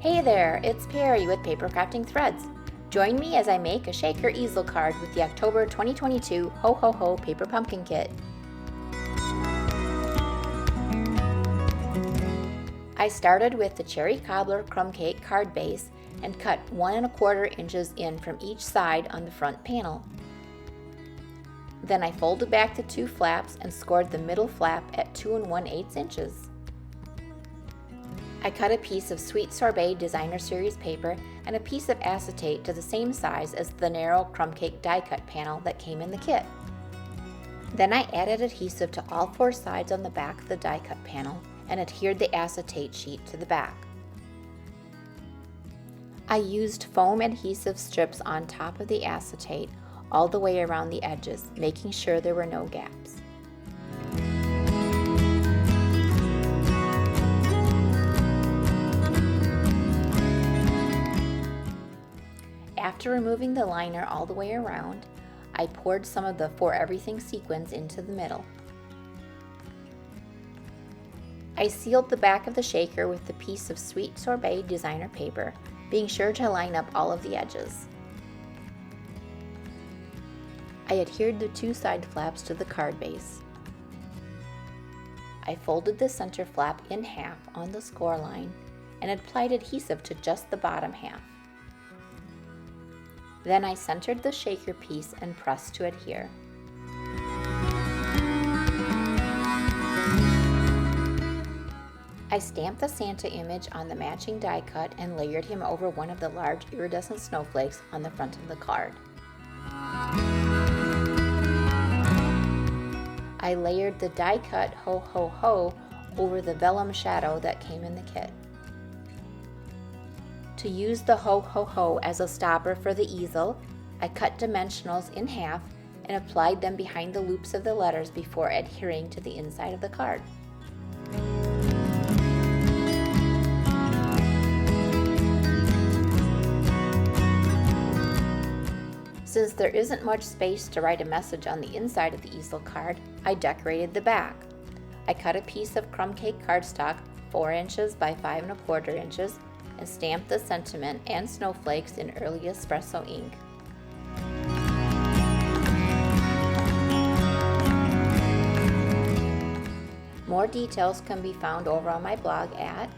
Hey there, it's Perry with PapercraftingThreads. Join me as I make a shaker easel card with the October 2022 Ho Ho Ho Paper Pumpkin Kit. I started with the Cherry Cobbler Crumb Cake card base and cut 1 1/4 inches in from each side on the front panel. Then I folded back the 2 flaps and scored the middle flap at 2 1/8 inches. I cut a piece of Sweet Sorbet Designer Series paper and a piece of acetate to the same size as the narrow crumb cake die cut panel that came in the kit. Then I added adhesive to all 4 sides on the back of the die cut panel and adhered the acetate sheet to the back. I used foam adhesive strips on top of the acetate all the way around the edges, making sure there were no gaps. After removing the liner all the way around, I poured some of the For Everything sequins into the middle. I sealed the back of the shaker with a piece of Sweet Sorbet designer paper, being sure to line up all of the edges. I adhered the 2 side flaps to the card base. I folded the center flap in half on the score line and applied adhesive to just the bottom half. Then I centered the shaker piece and pressed to adhere. I stamped the Santa image on the matching die cut and layered him over one of the large iridescent snowflakes on the front of the card. I layered the die cut Ho Ho Ho over the vellum shadow that came in the kit. To use the Ho Ho Ho as a stopper for the easel, I cut dimensionals in half and applied them behind the loops of the letters before adhering to the inside of the card. Since there isn't much space to write a message on the inside of the easel card, I decorated the back. I cut a piece of crumb cake cardstock 4 inches by 5 1/4 inches and stamped the sentiment and snowflakes in early espresso ink. More details can be found over on my blog at